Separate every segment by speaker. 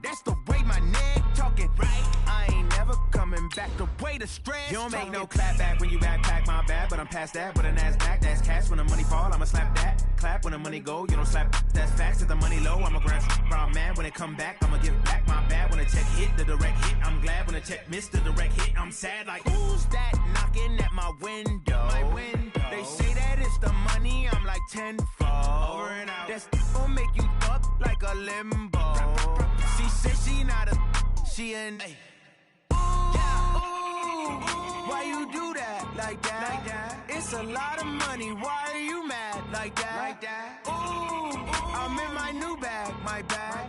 Speaker 1: That's the way my neck talking. Right, I ain't never coming back. The way the stress. You don't make no clap back when you backpack, my bad. But I'm past that with a NASDAQ. That's cash. When the money fall, I'ma slap that. Clap when the money go, you don't slap. That's facts. If the money low, I'ma grab round man. When it come back, I'ma give back my bad. When the check hit, the direct hit. I'm glad when the check missed the direct hit. I'm sad like, who's that knocking at my window? They say that it's the money, I'm like tenfold. Over and out. That's gon' make you fuck like a limbo. She said she not a, she an. Ooh, why you do that like that? It's a lot of money, why are you mad like that? Ooh, I'm in my new bag, my bag.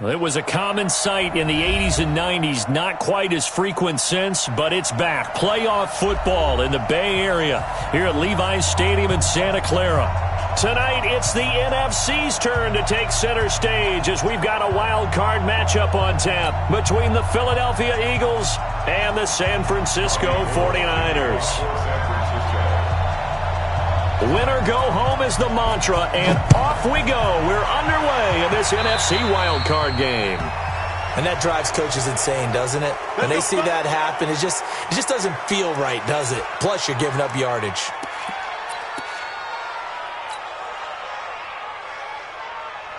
Speaker 2: Well, it was a common sight in the 80s and 90s, not quite as frequent since, but it's back. Playoff football in the Bay Area here at Levi's Stadium in Santa Clara. Tonight, it's the NFC's turn to take center stage as we've got a wild card matchup on tap between the Philadelphia Eagles and the San Francisco 49ers. Winner go home is the mantra, and off we go. We're underway in this NFC wildcard game.
Speaker 3: And that drives coaches insane, doesn't it? When they see that happen, it just doesn't feel right, does it? Plus, you're giving up yardage.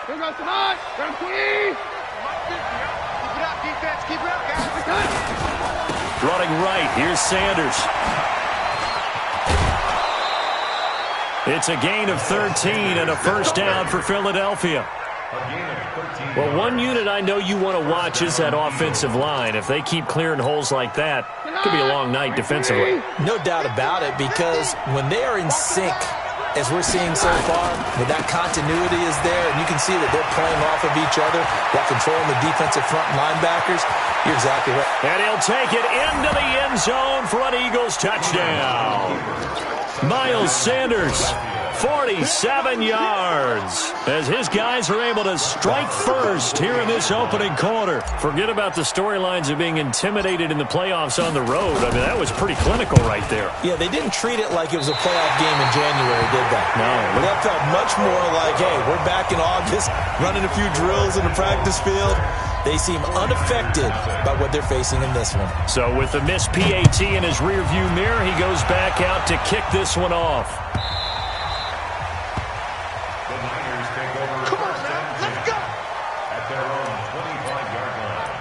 Speaker 4: Here goes tonight. Keep it up, defense. Keep it up, guys.
Speaker 2: Running right, here's Sanders. It's a gain of 13 and a first down for Philadelphia. Well, one unit I know you want to watch is that offensive line. If they keep clearing holes like that, it could be a long night defensively.
Speaker 3: No doubt about it, because when they are in sync, as we're seeing so far, when that continuity is there, and you can see that they're playing off of each other while controlling the defensive front linebackers, you're exactly right.
Speaker 2: And he'll take it into the end zone for an Eagles touchdown. Miles Sanders, 47 yards, as his guys are able to strike first here in this opening quarter. Forget about the storylines of being intimidated in the playoffs on the road. I mean, that was pretty clinical right there.
Speaker 3: Yeah, they didn't treat it like it was a playoff game in January, did they?
Speaker 2: No.
Speaker 3: That felt much more like, hey, we're back in August, running a few drills in the practice field. They seem unaffected by what they're facing in this one.
Speaker 2: So with the missed PAT in his rearview mirror, he goes back out to kick this one off.
Speaker 5: The Niners take over. Come on now, let's go! At their own 25-yard line.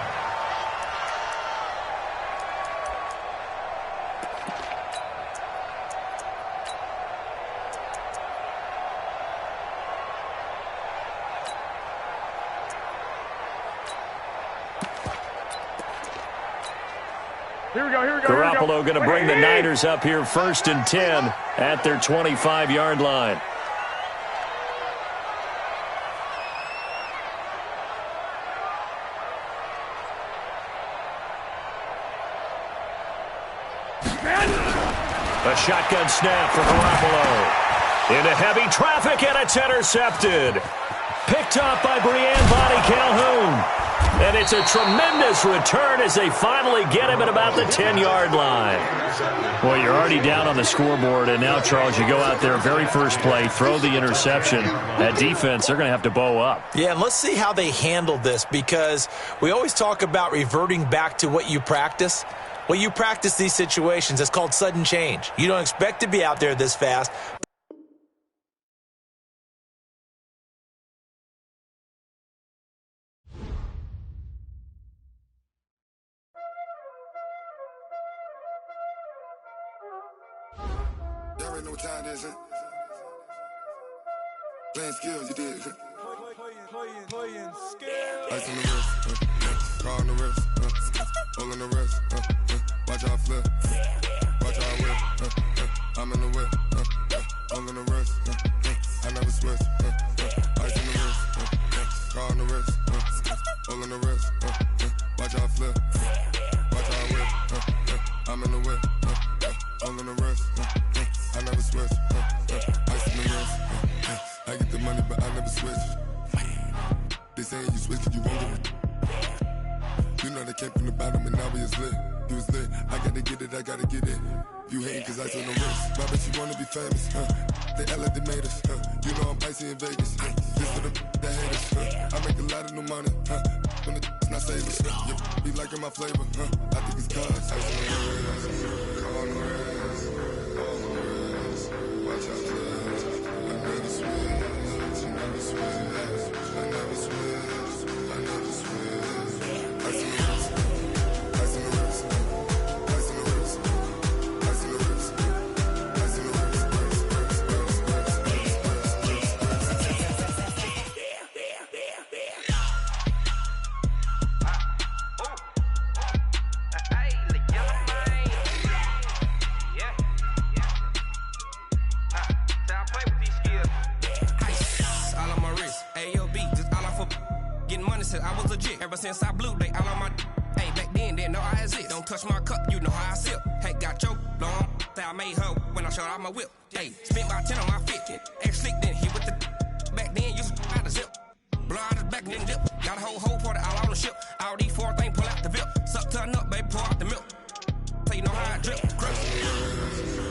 Speaker 4: Here we go.
Speaker 2: Garoppolo going to bring the Niners up here 1st and 10 at their 25-yard line. A shotgun snap for Garoppolo. Into heavy traffic, and it's intercepted. Picked up by Brian Bonnie Calhoun. And it's a tremendous return as they finally get him at about the 10-yard line. Well, you're already down on the scoreboard, and now, Charles, you go out there, very first play, throw the interception. That defense, they're going to have to bow up.
Speaker 3: Yeah, and let's see how they handle this, because we always talk about reverting back to what you practice. Well, you practice these situations. It's called sudden change. You don't expect to be out there this fast.
Speaker 6: Y'all already know what time it is, huh? Playing skills, you did. Playing skills. Ice on the wrist, car on the wrist, hole in the wrist, watch out flip, watch out whip, I'm in the whip, hole in the wrist, I never switch, ice on the wrist, car on the wrist, hole in the wrist, watch out flip, watch out whip, I'm in the whip, hole in the wrist, I never switch, ice on the wrist, I get the money but I never switch. They saying you switch cause you won't get it. You know they came from the bottom and now we is lit. You was lit, I gotta get it, I gotta get it. You hating cause ice on the wrist. Why bet you wanna be famous, They act like they made us, You know I'm icy in Vegas, This for the haters, lot of new money, when the not savers, yeah, be liking my flavor, I think it's cause. Ice on the wrist, on the wrist, on the wrist. Watch out, please. I never switch, I never switch, I never switch, I never switch. Ice on the wrist, ice on the wrist, ice on the wrist, ice on the wrist, ice on the wrist.
Speaker 7: I was legit. Ever since I blew, they all on my hey, back then, didn't know I exist. Don't touch my cup, you know how I sip. Hey, got your long, say I made her when I showed out my whip. Hey, spent about 10 on my 50. Ex-slick, then hit with the back then, used to out the zip. Blow out his back, then dip. Got a whole party all on the ship. All these 4 things, pull out the VIP. Suck, turn up, baby, pour out the milk. So you know how I drip. Crush.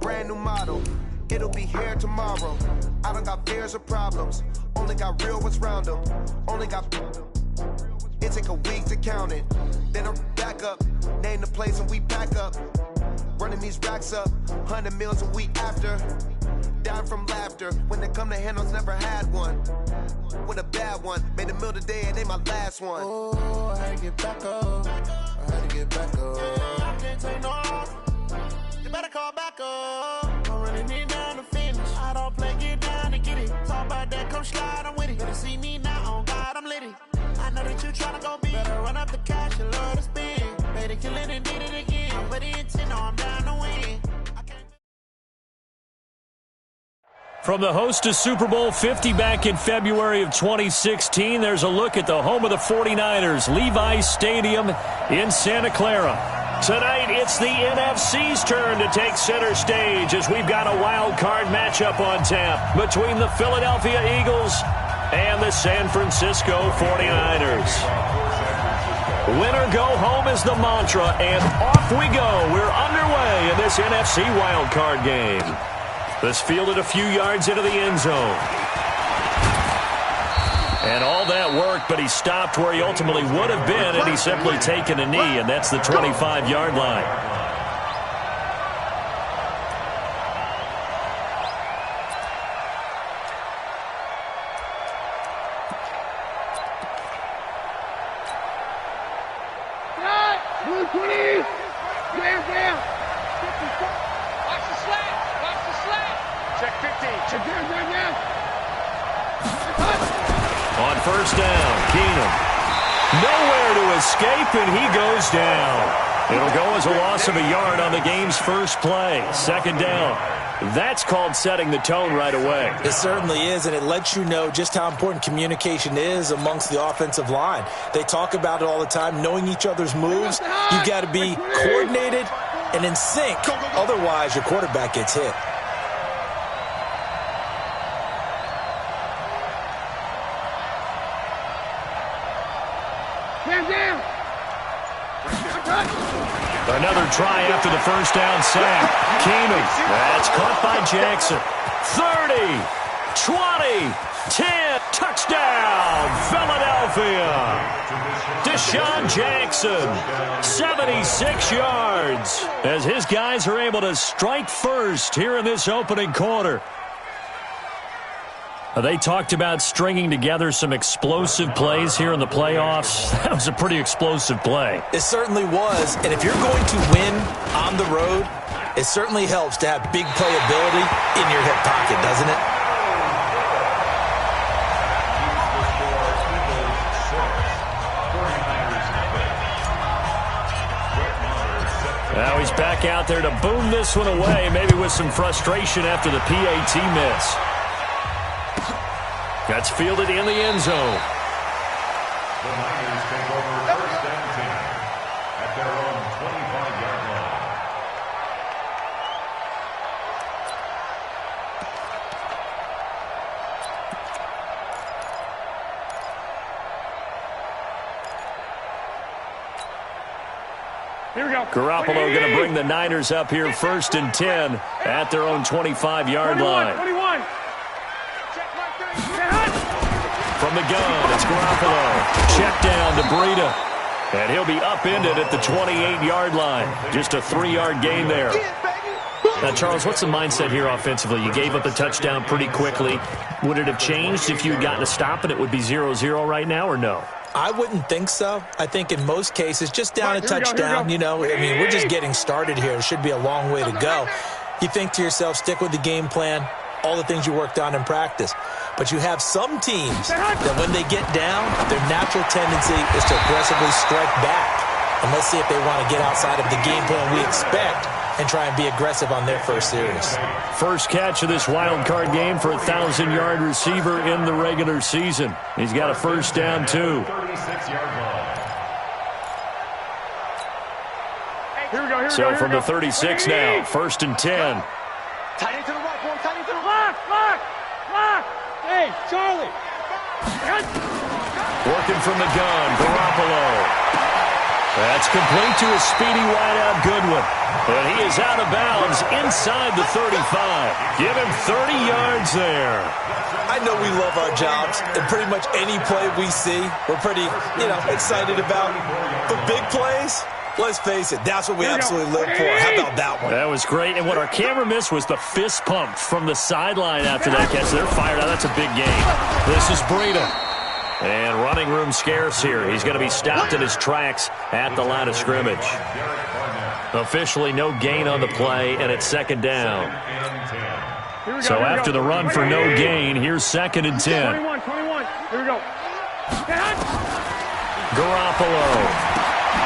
Speaker 8: brand new model. It'll be here tomorrow. I don't got fears or problems. Only got real ones round them. Only got... It take a week to count it. Then I'm back up. Name the place and we pack up. Running these racks up. 100 meals a week after. Down from laughter. When they come to handles, never had one. With a bad one. Made a meal today and they my last one. Oh, I had to get back up. I had to get back up. I can't take no off. You better call back up. I'm running it down to finish. I don't play, get down to get it. Talk about that, come slide, I'm with it. Better see me now, on God, I'm litty. I know that you tryna go big. Better run up the cash, you love to spend. Better kill it and did it again. I'm with the intent, no, I'm down to win.
Speaker 2: From the host of Super Bowl 50 back in February of 2016, there's a look at the home of the 49ers, Levi's Stadium in Santa Clara. Tonight, it's the NFC's turn to take center stage as we've got a wild card matchup on tap between the Philadelphia Eagles and the San Francisco 49ers. Winner go home is the mantra, and off we go. We're underway in this NFC wild card game. This fielded a few yards into the end zone. And all that worked, but he stopped where he ultimately would have been, and he's simply taken a knee, and that's the 25-yard line.
Speaker 4: Blue 20! Down! Watch the slant! Check 15. Check down!
Speaker 2: On first down, Keenum. Nowhere to escape, and he goes down. It'll go as a loss of a yard on the game's first play. Second down. That's called setting the tone right away.
Speaker 3: It certainly is, and it lets you know just how important communication is amongst the offensive line. They talk about it all the time, knowing each other's moves. You've got to be coordinated and in sync. Otherwise, your quarterback gets hit.
Speaker 2: Another try after the first down sack. Keenum. That's caught by Jackson. 30, 20, 10. Touchdown, Philadelphia. Deshaun Jackson, 76 yards. As his guys are able to strike first here in this opening quarter. They talked about stringing together some explosive plays here in the playoffs. That was a pretty explosive play.
Speaker 3: It certainly was. And if you're going to win on the road, it certainly helps to have big playability in your hip pocket, doesn't it?
Speaker 2: Now he's back out there to boom this one away, maybe with some frustration after the PAT miss. That's fielded in the end zone.
Speaker 5: The Niners take over first and 10 at their own 25-yard line.
Speaker 4: Here we go.
Speaker 2: Garoppolo going to bring the Niners up here first and 10 at their own 25-yard line.
Speaker 4: 21.
Speaker 2: From the gun, it's Garoppolo. Check down to Breida. And he'll be upended at the 28-yard line. Just a 3-yard gain there. Now, Charles, what's the mindset here offensively? You gave up a touchdown pretty quickly. Would it have changed if you had gotten a stop and it would be 0-0 right now, or no?
Speaker 3: I wouldn't think so. I think in most cases, just down a touchdown, you know, I mean, we're just getting started here. It should be a long way to go. You think to yourself, stick with the game plan, all the things you worked on in practice. But you have some teams that when they get down, their natural tendency is to aggressively strike back. And let's see if they want to get outside of the game plan we expect and try and be aggressive on their first series.
Speaker 2: First catch of this wild card game for a 1,000-yard receiver in the regular season. He's got a first down, too.
Speaker 5: 36-yard line.
Speaker 2: So from the 36 now, first and 10.
Speaker 4: Tight into the right, boy. Tight into the lock. Hey, Charlie.
Speaker 2: Working from the gun, Garoppolo. That's complete to a speedy wideout Goodwin. And he is out of bounds inside the 35. Give him 30 yards there.
Speaker 3: I know we love our jobs, and pretty much any play we see, we're pretty, excited about. But big plays, let's face it, that's what we absolutely live for. How about that one?
Speaker 2: That was great. And what our camera missed was the fist pump from the sideline after that catch. They're fired out. That's a big game. This is Breida. And running room scarce here. He's going to be stopped in his tracks at the line of scrimmage. Officially no gain on the play, and it's second down. So after the run for no gain, here's 2nd and 10.
Speaker 4: 21. Here we go.
Speaker 2: Garoppolo.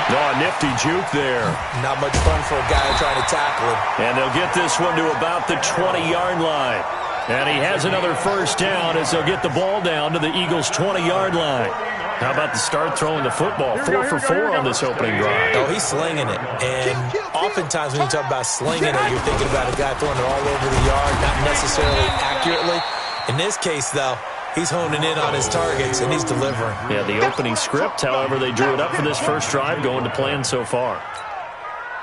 Speaker 2: Oh, a nifty juke there.
Speaker 3: Not much fun for a guy trying to tackle him.
Speaker 2: And they'll get this one to about the 20-yard line. And he has another first down as they'll get the ball down to the Eagles' 20-yard line. How about the start throwing the football? 4 for 4 on this opening drive.
Speaker 3: Oh, he's slinging it. And oftentimes when you talk about slinging it, you're thinking about a guy throwing it all over the yard, not necessarily accurately. In this case, though, he's honing in on his targets, and he's delivering.
Speaker 2: Yeah, the opening script, however, they drew it up for this first drive, going to plan so far.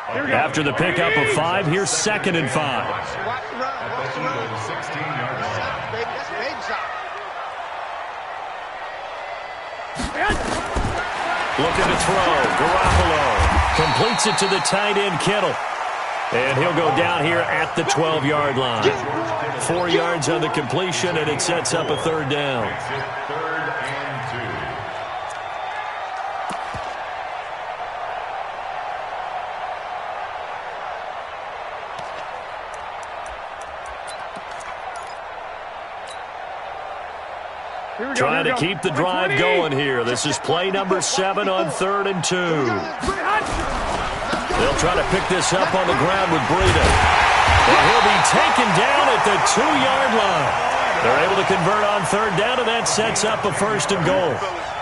Speaker 2: After the pickup of 5, here's 2nd and 5. Looking to throw. Garoppolo completes it to the tight end, Kittle. And he'll go down here at the 12-yard line. 4 yards on the completion, and it sets up a third down. Trying to keep the drive going here. This is play number 7 on 3rd and 2. They'll try to pick this up on the ground with Breida. And he'll be taken down at the 2-yard line. They're able to convert on 3rd down, and that sets up a 1st and goal.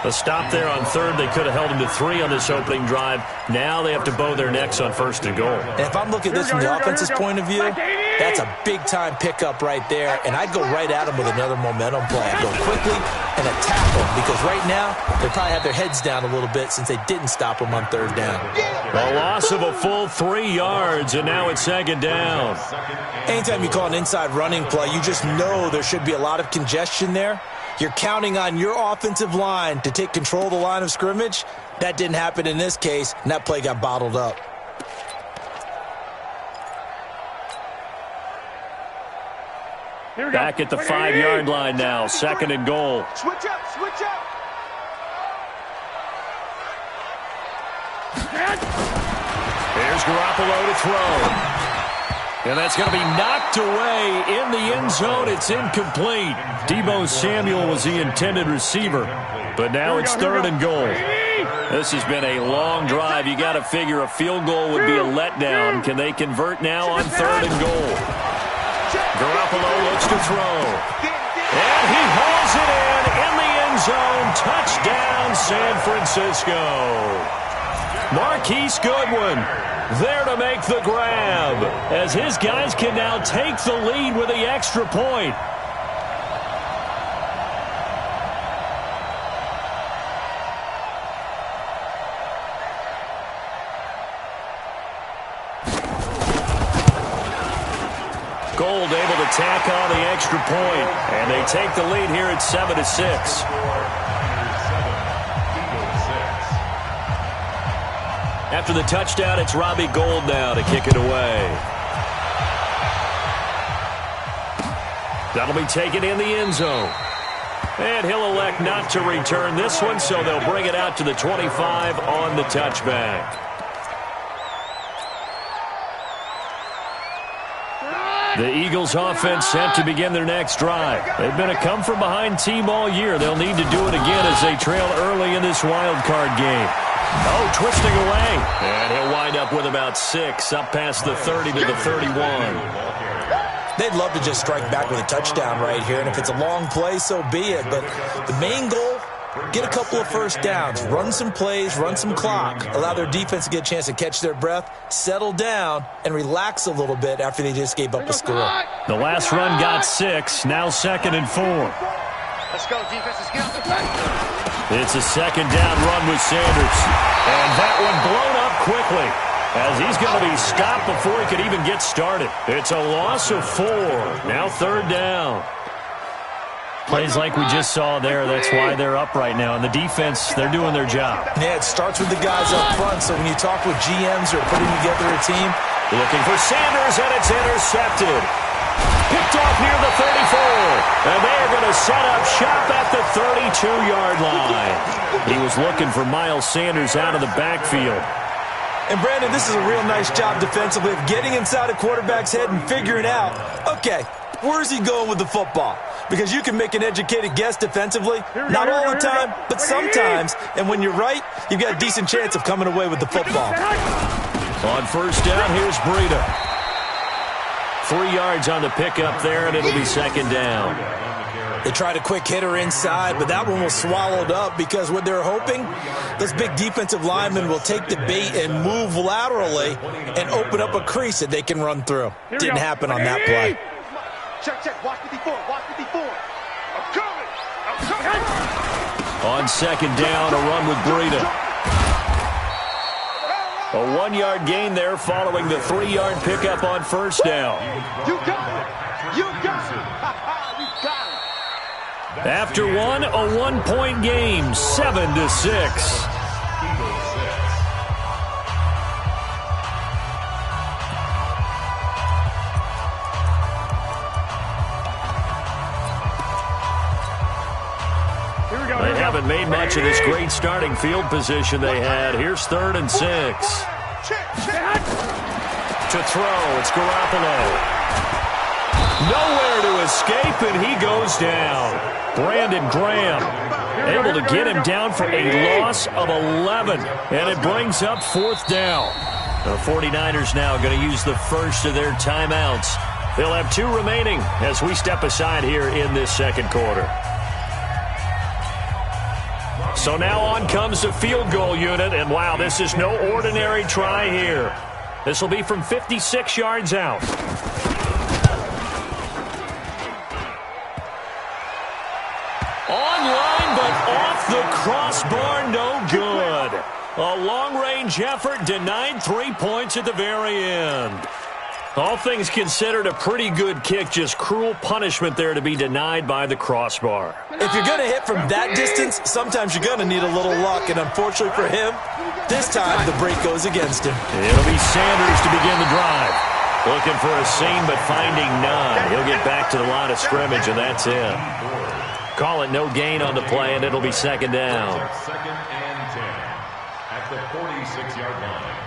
Speaker 2: A stop there on 3rd. They could have held him to 3 on this opening drive. Now they have to bow their necks on 1st and goal.
Speaker 3: And if I'm looking at this from the offense's point of view, that's a big-time pickup right there, and I'd go right at him with another momentum play. I'd go quickly and attack them, because right now they probably have their heads down a little bit since they didn't stop them on 3rd down.
Speaker 2: A loss of a full 3 yards, and now it's 2nd down.
Speaker 3: Anytime you call an inside running play, you just know there should be a lot of congestion there. You're counting on your offensive line to take control of the line of scrimmage. That didn't happen in this case, and that play got bottled up.
Speaker 2: Back at the 5-yard line now, 2nd and goal.
Speaker 4: Switch up.
Speaker 2: Here's Garoppolo to throw. And that's going to be knocked away in the end zone. It's incomplete. Deebo Samuel was the intended receiver, but now it's 3rd and goal. This has been a long drive. You got to figure a field goal would be a letdown. Can they convert now on 3rd and goal? Garoppolo looks to throw. And he hauls it in the end zone. Touchdown, San Francisco. Marquise Goodwin there to make the grab, as his guys can now take the lead with the extra point. Gold able to tack on the extra point, and they take the lead here at 7-6. After the touchdown, it's Robbie Gould now to kick it away. That'll be taken in the end zone. And he'll elect not to return this one, so they'll bring it out to the 25 on the touchback. The Eagles offense set to begin their next drive. They've been a come-from-behind team all year. They'll need to do it again as they trail early in this wild card game. Oh, twisting away. And he'll wind up with about 6, up past the 30 to the 31.
Speaker 3: They'd love to just strike back with a touchdown right here, and if it's a long play, so be it. But the main goal, get a couple of first downs, run some plays, run some clock, allow their defense to get a chance to catch their breath, settle down, and relax a little bit after they just gave up a score.
Speaker 2: The last run got 6, now 2nd and 4.
Speaker 4: Let's go, defense. Let's get off the play.
Speaker 2: It's a second down run with Sanders. And that one blown up quickly, as he's going to be stopped before he could even get started. It's a loss of 4. Now third down. Plays like we just saw there, that's why they're up right now. And the defense, they're doing their job.
Speaker 3: Yeah, it starts with the guys up front, so when you talk with GMs or putting together a team.
Speaker 2: Looking for Sanders, and it's intercepted. Picked off near the 34. And they are going to set up shop at the 32-yard line. He was looking for Miles Sanders out of the backfield.
Speaker 3: And, Brandon, this is a real nice job defensively of getting inside a quarterback's head and figuring out, okay, where's he going with the football? Because you can make an educated guess defensively, not all the time, but sometimes. And when you're right, you've got a decent chance of coming away with the football.
Speaker 2: On first down, here's Breida. 3 yards on the pickup there, and it'll be second down.
Speaker 3: They tried a quick hitter inside, but that one was swallowed up because what they're hoping, this big defensive lineman will take the bait and move laterally and open up a crease that they can run through. Didn't happen on that play.
Speaker 4: Check, check. Watch 54. Watch 54. I'm coming. I'm coming.
Speaker 2: On second down, a run with Breida. A 1-yard gain there following the 3-yard pickup on first down.
Speaker 4: You got it. You got it. You got it.
Speaker 2: After one, a 1-point game, 7-6. They haven't made much of this great starting field position they had. Here's 3rd and 6. To throw, it's Garoppolo. Nowhere to escape, and he goes down. Brandon Graham able to get him down for a loss of 11, and it brings up 4th down. The 49ers now going to use the first of their timeouts. They'll have 2 remaining as we step aside here in this second quarter. So now on comes the field goal unit, and wow, this is no ordinary try here. This will be from 56 yards out. Online, but off the crossbar, no good. A long-range effort denied 3 points at the very end. All things considered, a pretty good kick, just cruel punishment there to be denied by the crossbar.
Speaker 3: If you're going to hit from that distance, sometimes you're going to need a little luck, and unfortunately for him, this time the break goes against him.
Speaker 2: It'll be Sanders to begin the drive. Looking for a seam, but finding none. He'll get back to the line of scrimmage, and that's it. Call it no gain on the play, and it'll be second down.
Speaker 5: Second and 10 at the 46-yard line.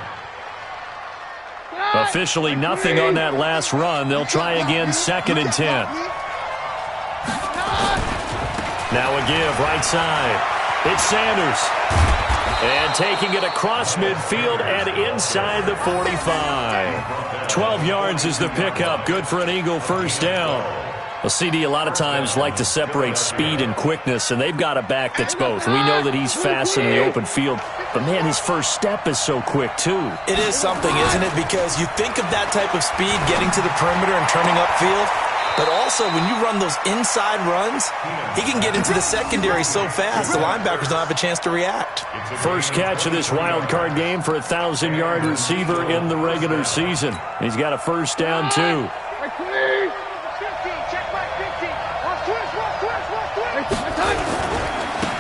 Speaker 2: Officially nothing on that last run. They'll try again, 2nd and 10. Now a give, right side. It's Sanders. And taking it across midfield and inside the 45. 12 yards is the pickup. Good for an Eagle first down. Well, CD a lot of times like to separate speed and quickness, and they've got a back that's both. We know that he's fast in the open field, but, man, his first step is so quick, too.
Speaker 3: It is something, isn't it? Because you think of that type of speed getting to the perimeter and turning upfield, but also when you run those inside runs, he can get into the secondary so fast the linebackers don't have a chance to react.
Speaker 2: First catch of this wild card game for a 1,000-yard receiver in the regular season. He's got a first down, too.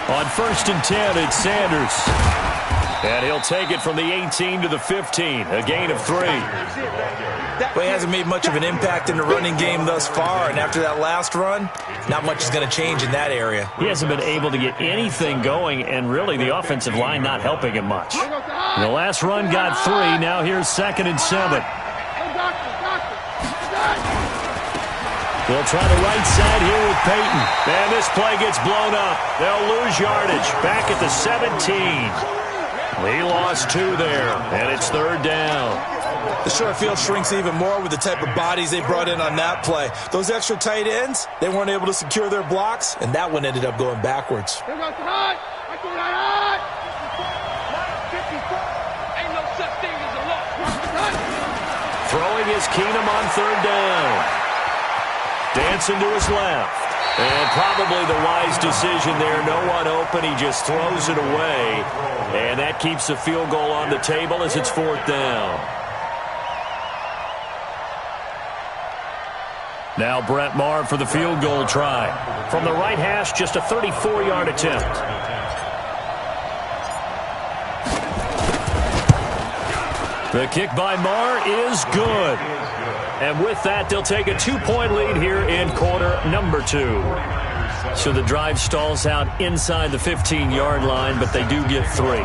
Speaker 2: On 1st and 10, it's Sanders. And he'll take it from the 18 to the 15, a gain of 3.
Speaker 3: Well, he hasn't made much of an impact in the running game thus far, and after that last run, not much is going to change in that area.
Speaker 2: He hasn't been able to get anything going, and really the offensive line not helping him much. The last run got 3, now here's 2nd and 7. They'll try the right side here with Peyton. And this play gets blown up. They'll lose yardage. Back at the 17. He lost 2 there, and it's 3rd down.
Speaker 3: The short field shrinks even more with the type of bodies they brought in on that play. Those extra tight ends, they weren't able to secure their blocks, and that one ended up going backwards.
Speaker 4: Ain't no such thing as a loss.
Speaker 2: Throwing is Keenum on 3rd down. Dancing to his left. And probably the wise decision there. No one open. He just throws it away. And that keeps the field goal on the table as it's 4th down. Now Brett Maher for the field goal try. From the right hash, just a 34-yard attempt. The kick by Maher is good. And with that, they'll take a 2-point lead here in quarter number 2. So the drive stalls out inside the 15-yard line, but they do get 3.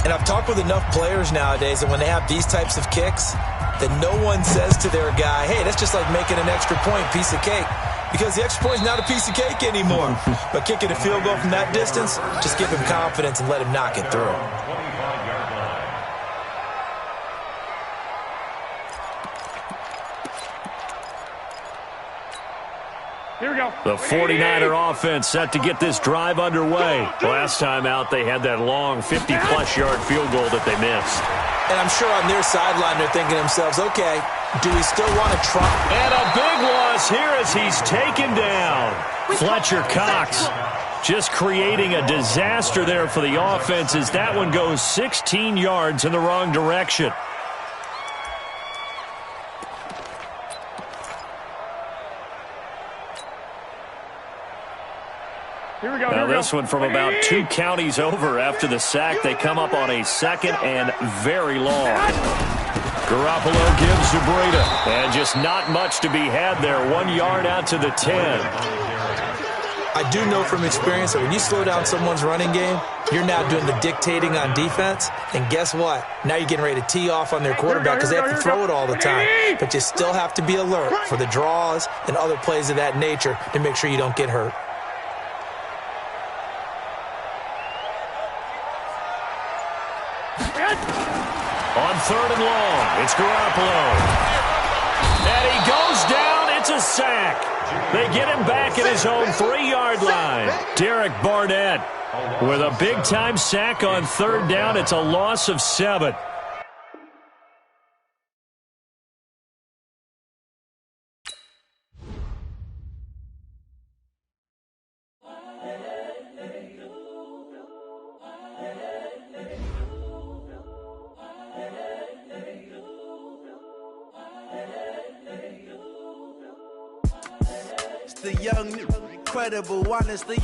Speaker 3: And I've talked with enough players nowadays that when they have these types of kicks, that no one says to their guy, hey, that's just like making an extra point, piece of cake. Because the extra point is not a piece of cake anymore. But kicking a field goal from that distance, just give him confidence and let him knock it through.
Speaker 4: Here we go.
Speaker 2: The 49er offense set to get this drive underway. Last time out, they had that long 50-plus yard field goal that they missed.
Speaker 3: And I'm sure on their sideline they're thinking to themselves, okay, do we still want to try?
Speaker 2: And a big loss here as he's taken down. Fletcher Cox just creating a disaster there for the offense as that one goes 16 yards in the wrong direction.
Speaker 4: Here we go.
Speaker 2: Now this one from about 2 counties over after the sack. They come up on a 2nd and very long. Garoppolo gives to Breida. And just not much to be had there. 1 yard out to the 10.
Speaker 3: I do know from experience that when you slow down someone's running game, you're now doing the dictating on defense. And guess what? Now you're getting ready to tee off on their quarterback because they have to throw it all the time. But you still have to be alert for the draws and other plays of that nature to make sure you don't get hurt.
Speaker 2: On 3rd and long, it's Garoppolo. And he goes down. It's a sack. They get him back at his own 3-yard line. Derek Barnett with a big-time sack on 3rd down. It's a loss of 7.
Speaker 1: The young, incredible, honestly.